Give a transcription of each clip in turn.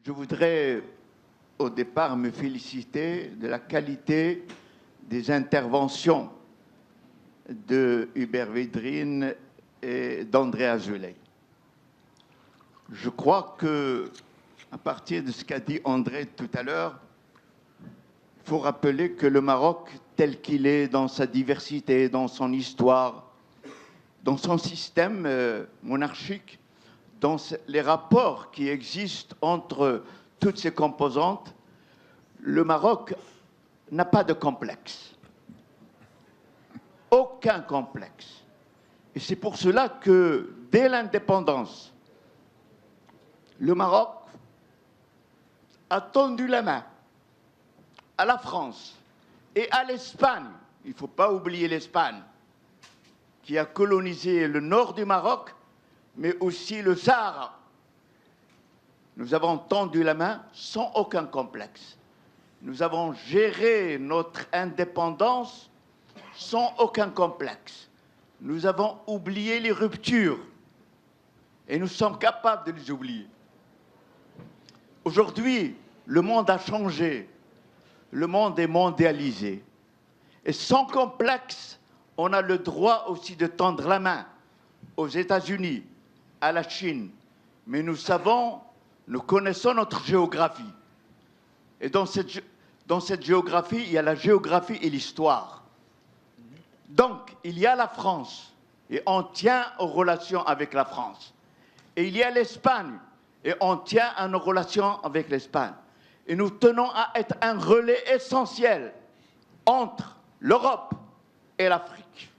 Je voudrais au départ me féliciter de la qualité des interventions de Hubert Védrine et d'André Azoulay. Je crois que, à partir de ce qu'a dit André tout à l'heure, il faut rappeler que le Maroc, tel qu'il est dans sa diversité, dans son histoire, dans son système monarchique, dans les rapports qui existent entre toutes ses composantes, le Maroc n'a pas de complexe. Aucun complexe. Et c'est pour cela que, dès l'indépendance, le Maroc a tendu la main à la France et à l'Espagne. Il ne faut pas oublier l'Espagne, qui a colonisé le nord du Maroc, mais aussi le Sahara. Nous avons tendu la main sans aucun complexe. Nous avons géré notre indépendance sans aucun complexe. Nous avons oublié les ruptures et nous sommes capables de les oublier. Aujourd'hui, le monde a changé. Le monde est mondialisé. Et sans complexe, on a le droit aussi de tendre la main aux États-Unis, à la Chine. Mais nous connaissons notre géographie. Et dans cette géographie, il y a la géographie et l'histoire. Donc, il y a la France, et on tient aux relations avec la France. Et il y a l'Espagne, et on tient à nos relations avec l'Espagne. Et nous tenons à être un relais essentiel entre l'Europe et l'Afrique.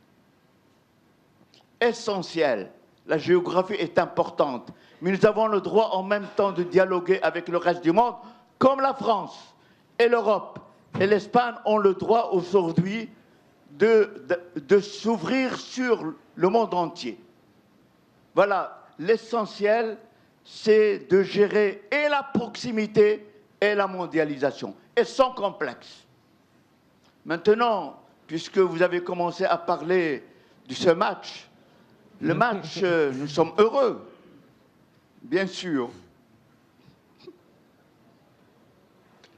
Essentiel. La géographie est importante, mais nous avons le droit en même temps de dialoguer avec le reste du monde, comme la France et l'Europe et l'Espagne ont le droit aujourd'hui de s'ouvrir sur le monde entier. Voilà, l'essentiel, c'est de gérer et la proximité et la mondialisation, et sans complexe. Maintenant, puisque vous avez commencé à parler de ce match, le match, nous sommes heureux, bien sûr.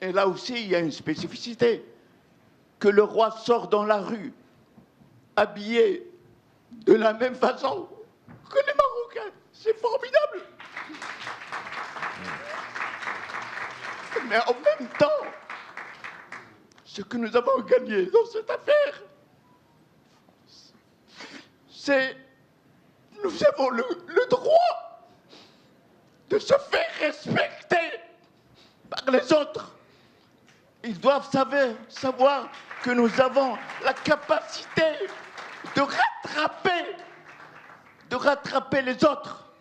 Et là aussi, il y a une spécificité, que le roi sort dans la rue, habillé de la même façon que les Marocains. C'est formidable. Mais en même temps, ce que nous avons gagné dans cette affaire, c'est nous avons le droit de se faire respecter par les autres. Ils doivent savoir que nous avons la capacité de rattraper les autres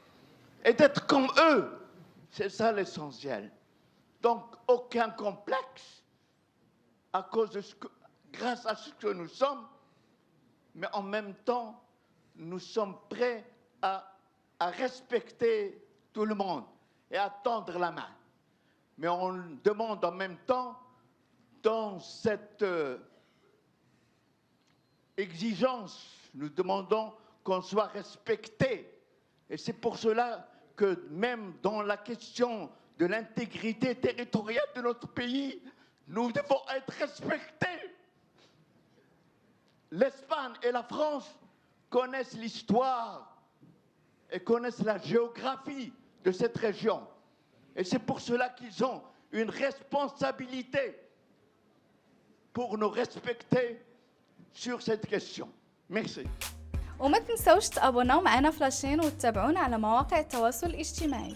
et d'être comme eux. C'est ça l'essentiel. Donc, aucun complexe grâce à ce que nous sommes, mais en même temps, nous sommes prêts à respecter tout le monde et à tendre la main. Mais on demande en même temps, dans cette exigence, nous demandons qu'on soit respecté. Et c'est pour cela que même dans la question de l'intégrité territoriale de notre pays, nous devons être respectés. L'Espagne et la France connaissent l'histoire et connaissent la géographie de cette région. Et c'est pour cela qu'ils ont une responsabilité pour nous respecter sur cette question. Merci. وما تنسوش تابوناو معنا فلاشين وتتابعونا على مواقع التواصل الاجتماعي.